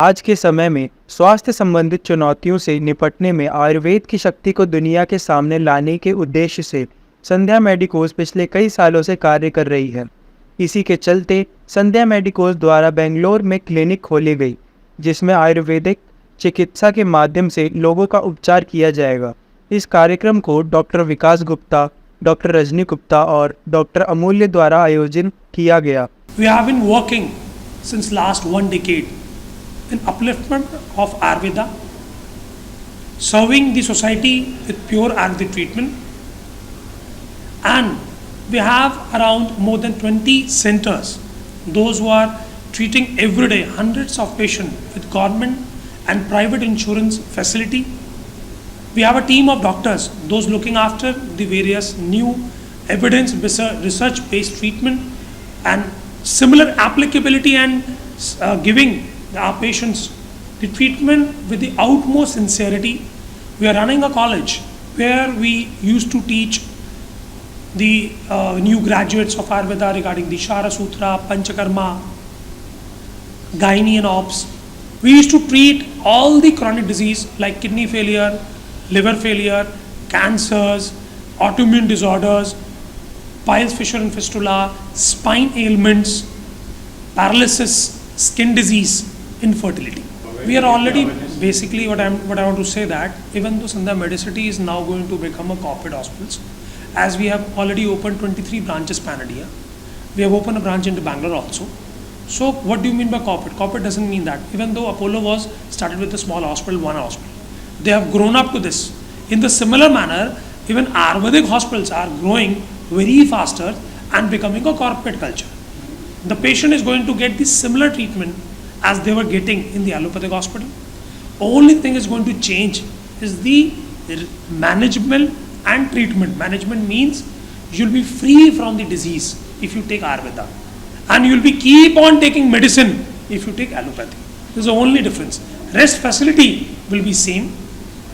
आज के समय में स्वास्थ्य संबंधित चुनौतियों से निपटने में आयुर्वेद की शक्ति को दुनिया के सामने लाने के उद्देश्य से संध्या मेडिकोज पिछले कई सालों से कार्य कर रही है। इसी के चलते संध्या मेडिकोज द्वारा बेंगलोर में क्लिनिक खोली गई, जिसमें आयुर्वेदिक चिकित्सा के माध्यम से लोगों का उपचार किया जाएगा। इस कार्यक्रम को डॉक्टर विकास गुप्ता, डॉक्टर रजनी गुप्ता और डॉक्टर अमूल्य द्वारा आयोजित किया गया। We have been working since last 1 decade in upliftment of Ayurveda, serving the society with pure Ayurvedic treatment, and we have around more than 20 centers, those who are treating every day hundreds of patients with government and private insurance facility. We have a team of doctors, those looking after the various new evidence research based treatment and similar applicability and giving our patients the treatment with the utmost sincerity. We are running a college where we used to teach the new graduates of Ayurveda regarding the Shara Sutra, Panchakarma, Gynae and Obs. We used to treat all the chronic disease like kidney failure, liver failure, cancers, autoimmune disorders, piles, fissure and fistula, spine ailments, paralysis, skin disease, infertility. We are already basically what I want to say that even though Sandhya Medicity is now going to become a corporate hospitals, as we have already opened 23 branches pan India, we have opened a branch into Bangalore also. So what do you mean by corporate? Corporate doesn't mean that. Even though Apollo was started with a small hospital, one hospital, they have grown up to this. In the similar manner, even Ayurvedic hospitals are growing very faster and becoming a corporate culture. The patient is going to get the similar treatment as they were getting in the allopathic hospital. Only thing is going to change is the management and treatment. Management means you'll be free from the disease if you take Ayurveda, and you'll be keep on taking medicine if you take allopathy. This is the only difference. Rest facility will be same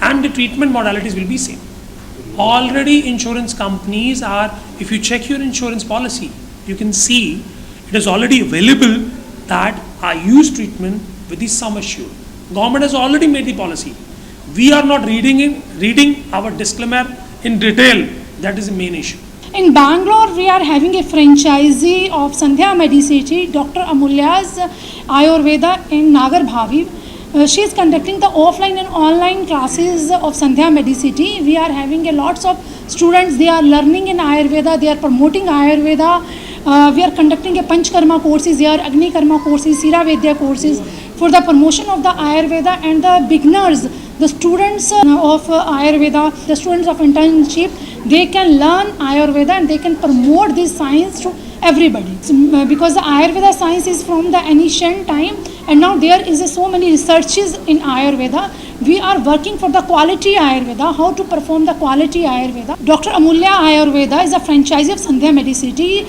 and the treatment modalities will be same. Already insurance companies are, if you check your insurance policy, you can see it is already available that I use treatment with the sum assured. Government has already made the policy. We are not reading our disclaimer in detail. That is the main issue. In Bangalore, we are having a franchisee of Sandhya Medicity, Dr. Amulya's Ayurveda in Nagar Bhavi. She is conducting the offline and online classes of Sandhya Medicity. We are having a lots of students. They are learning in Ayurveda. They are promoting Ayurveda. We are conducting a Panchkarma courses, there are Agni Karma courses, Sira Vedya courses for the promotion of the Ayurveda and the beginners, the students of Ayurveda, the students of internship. They can learn Ayurveda and they can promote this science to everybody. Because the Ayurveda science is from the ancient time, and now there is so many researches in Ayurveda. We are working for the quality Ayurveda, how to perform the quality Ayurveda. Dr. Amulya Ayurveda is a franchisee of Sandhya Medicity.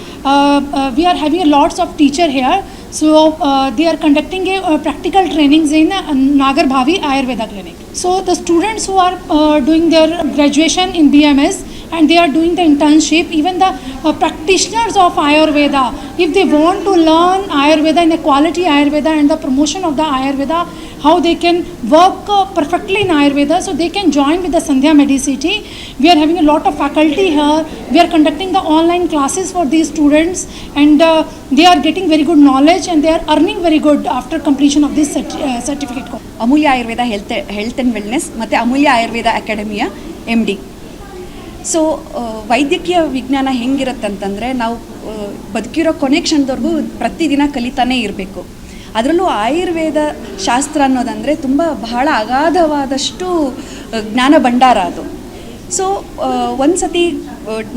We are having lots of teachers here. So they are conducting a practical trainings in Nagar Bhavi Ayurveda clinic. So the students who are doing their graduation in BMS and they are doing the internship, even the practitioners of Ayurveda, if they want to learn Ayurveda in a quality Ayurveda and the promotion of the Ayurveda, how they can work perfectly in Ayurveda, so they can join with the Sandhya Medicity. We are having a lot of faculty here. We are conducting the online classes for these students, and they are getting very good knowledge and they are earning very good after completion of this certificate course. Amulya Ayurveda Health and Wellness ಮತ್ತು ಅಮೂಲ್ಯ ಆಯುರ್ವೇದ ಅಕಾಡೆಮಿಯ MD. So ವೈದ್ಯಕೀಯ ವಿಜ್ಞಾನ ಹೆಂಗಿರುತ್ತಂತಂದರೆ ನಾವು ಬದುಕಿರೋ ಕೊನೆ ಕ್ಷಣದವರೆಗೂ ಪ್ರತಿದಿನ ಕಲಿತಾನೇ ಇರಬೇಕು. ಅದರಲ್ಲೂ ಆಯುರ್ವೇದ ಶಾಸ್ತ್ರ ಅನ್ನೋದಂದರೆ ಬಹಳ ಅಗಾಧವಾದಷ್ಟು ಜ್ಞಾನ ಭಂಡಾರ ಅದು. ಸೊ ಒಂದು ಸತಿ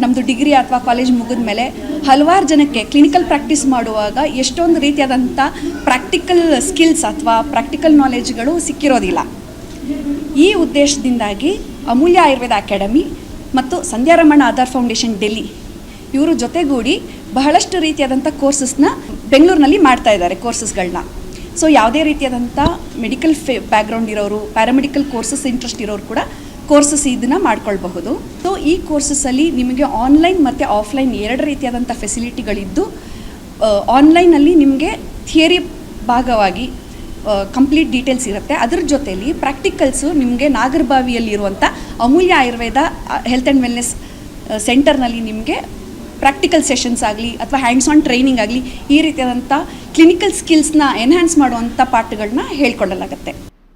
ನಮ್ಮದು ಡಿಗ್ರಿ ಅಥವಾ ಕಾಲೇಜ್ ಮುಗಿದ ಮೇಲೆ ಹಲವಾರು ಜನಕ್ಕೆ ಕ್ಲಿನಿಕಲ್ ಪ್ರಾಕ್ಟೀಸ್ ಮಾಡುವಾಗ ಎಷ್ಟೊಂದು ರೀತಿಯಾದಂಥ ಪ್ರಾಕ್ಟಿಕಲ್ ಸ್ಕಿಲ್ಸ್ ಅಥವಾ ಪ್ರಾಕ್ಟಿಕಲ್ ನಾಲೆಜ್ಗಳು ಸಿಕ್ಕಿರೋದಿಲ್ಲ. ಈ ಉದ್ದೇಶದಿಂದಾಗಿ ಅಮೂಲ್ಯ ಆಯುರ್ವೇದ ಅಕಾಡೆಮಿ ಮತ್ತು ಸಂಧ್ಯಾರಮಣ ಆಧಾರ್ ಫೌಂಡೇಶನ್ ಡೆಲ್ಲಿ ಇವರು ಜೊತೆಗೂಡಿ ಬಹಳಷ್ಟು ರೀತಿಯಾದಂಥ ಕೋರ್ಸಸ್ನ ಬೆಂಗಳೂರಿನಲ್ಲಿ ಮಾಡ್ತಾ ಇದ್ದಾರೆ ಕೋರ್ಸಸ್ಗಳನ್ನ. ಸೊ ಯಾವುದೇ ರೀತಿಯಾದಂಥ ಮೆಡಿಕಲ್ ಬ್ಯಾಕ್ಗ್ರೌಂಡ್ ಇರೋರು, ಪ್ಯಾರಾಮೆಡಿಕಲ್ ಕೋರ್ಸಸ್ ಇಂಟ್ರೆಸ್ಟ್ ಇರೋರು ಕೂಡ ಕೋರ್ಸಸ್ ಇದನ್ನು ಮಾಡ್ಕೊಳ್ಬಹುದು. ಸೊ ಈ ಕೋರ್ಸಸ್ಸಲ್ಲಿ ನಿಮಗೆ ಆನ್ಲೈನ್ ಮತ್ತು ಆಫ್ಲೈನ್ ಎರಡು ರೀತಿಯಾದಂಥ ಫೆಸಿಲಿಟಿಗಳಿದ್ದು, ಆನ್ಲೈನಲ್ಲಿ ನಿಮಗೆ ಥಿಯರಿ ಭಾಗವಾಗಿ ಕಂಪ್ಲೀಟ್ ಡೀಟೇಲ್ಸ್ ಇರುತ್ತೆ. ಅದ್ರ ಜೊತೆಯಲ್ಲಿ ಪ್ರಾಕ್ಟಿಕಲ್ಸು ನಿಮಗೆ ನಾಗರಬಾವಿಯಲ್ಲಿರುವಂಥ ಅಮೂಲ್ಯ ಆಯುರ್ವೇದ ಹೆಲ್ತ್ ಆ್ಯಂಡ್ ವೆಲ್ನೆಸ್ ಸೆಂಟರ್ನಲ್ಲಿ ನಿಮಗೆ ಪ್ರಾಕ್ಟಿಕಲ್ ಸೆಷನ್ಸ್ ಆಗಲಿ ಅಥವಾ ಹ್ಯಾಂಡ್ಸ್ ಆನ್ ಟ್ರೈನಿಂಗ್ ಆಗಲಿ ಈ ರೀತಿಯಾದಂಥ ಕ್ಲಿನಿಕಲ್ ಸ್ಕಿಲ್ಸ್ನ ಎನ್ಹ್ಯಾನ್ಸ್ ಮಾಡುವಂಥ ಪಾಠಗಳನ್ನ ಹೇಳ್ಕೊಡಲಾಗುತ್ತೆ.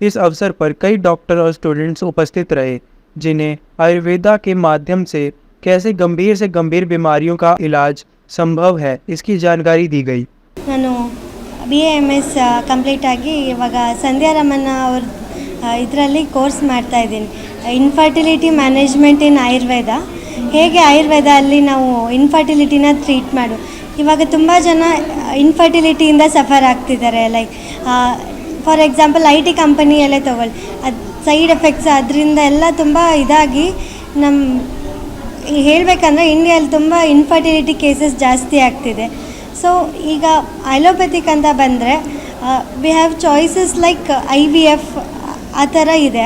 इस अवसर पर कई डॉक्टर और स्टूडेंट्स उपस्थित रहे, जिन्हें आयुर्वेदा के माध्यम से कैसे गंभीर से गंभीर बीमारियों का इलाज संभव है इसकी जानकारी दी गई. ನಾನು BAMS ಕಂಪ್ಲೀಟ್ ಆಗಿ ಇವಾಗ ಸಂಧ್ಯಾ ರಮಣ ಅವ್ರ ಇದರಲ್ಲಿ ಕೋರ್ಸ್ ಮಾಡ್ತಾ ಇದ್ದೀನಿ. ಇನ್ಫರ್ಟಿಲಿಟಿ ಮ್ಯಾನೇಜ್ಮೆಂಟ್ ಇನ್ ಆಯುರ್ವೇದ, ಹೇಗೆ ಆಯುರ್ವೇದ ಅಲ್ಲಿ ನಾವು ಇನ್ಫರ್ಟಿಲಿಟಿನ ಟ್ರೀಟ್ ಮಾಡು. ಇವಾಗ ತುಂಬ ಜನ ಇನ್ಫರ್ಟಿಲಿಟಿಯಿಂದ ಸಫರ್ ಆಗ್ತಿದ್ದಾರೆ. ಲೈಕ್ ಫಾರ್ ಎಕ್ಸಾಂಪಲ್ IT ಕಂಪನಿಯಲ್ಲೇ ತೊಗೊಳ್ಳಿ, ಅದು ಸೈಡ್ ಎಫೆಕ್ಟ್ಸ್ ಅದರಿಂದ ಎಲ್ಲ ತುಂಬ ಇದಾಗಿ ಹೇಳಬೇಕಂದ್ರೆ ಇಂಡಿಯಲ್ಲಿ ತುಂಬ ಇನ್ಫರ್ಟಿಲಿಟಿ ಕೇಸಸ್ ಜಾಸ್ತಿ ಆಗ್ತಿದೆ. ಸೊ ಈಗ ಅಲೋಪತಿಕ್ ಅಂತ ಬಂದರೆ we have choices like IVF ಆ ಥರ ಇದೆ.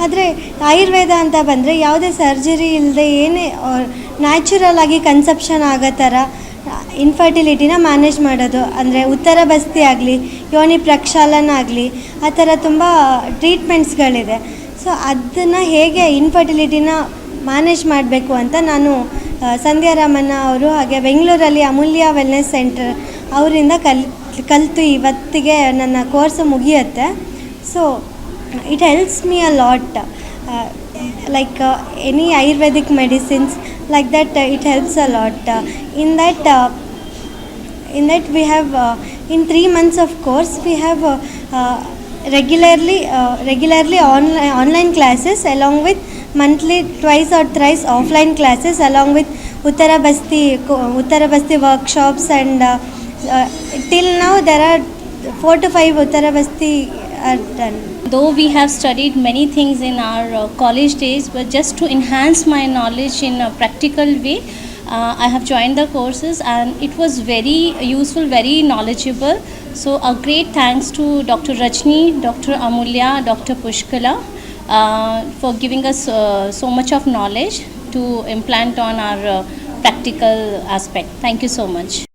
ಆದರೆ ಆಯುರ್ವೇದ ಅಂತ ಬಂದರೆ ಯಾವುದೇ ಸರ್ಜರಿ ಇಲ್ಲದೆ ಏನೇ ನ್ಯಾಚುರಲ್ ಆಗಿ ಕನ್ಸೆಪ್ಷನ್ ಆಗೋ ಥರ ಇನ್ಫರ್ಟಿಲಿಟಿನ ಮ್ಯಾನೇಜ್ ಮಾಡೋದು. ಅಂದರೆ ಉತ್ತರ ಬಸ್ತಿ ಆಗಲಿ, ಯೋನಿ ಪ್ರಕ್ಷಾಲನ ಆಗಲಿ, ಆ ಥರ ತುಂಬ ಟ್ರೀಟ್ಮೆಂಟ್ಸ್ಗಳಿದೆ. ಸೊ ಅದನ್ನು ಹೇಗೆ ಇನ್ಫರ್ಟಿಲಿಟಿನ ಮ್ಯಾನೇಜ್ ಮಾಡಬೇಕು ಅಂತ ನಾನು ಸಂಧ್ಯಾ ರಾಮಣ್ಣ ಅವರು ಹಾಗೆ ಬೆಂಗಳೂರಲ್ಲಿ ಅಮೂಲ್ಯ ವೆಲ್ನೆಸ್ ಸೆಂಟರ್ ಅವರಿಂದ ಕಲಿತು ಇವತ್ತಿಗೆ ನನ್ನ ಕೋರ್ಸ್ ಮುಗಿಯುತ್ತೆ. So it helps me a lot, like any ayurvedic medicines like that, it helps a lot. In that we have in 3 months of course we have regularly online classes along with monthly twice or thrice offline classes along with Uttara Basti workshops, and till now there are 4 to 5 Uttara Basti are done. Though we have studied many things in our college days, but just to enhance my knowledge in a practical way, I have joined the courses and it was very useful, very knowledgeable. So a great thanks to Dr. Rajni, Dr. Amulya, Dr. Pushkala for giving us so much of knowledge to implant on our practical aspect. Thank you so much.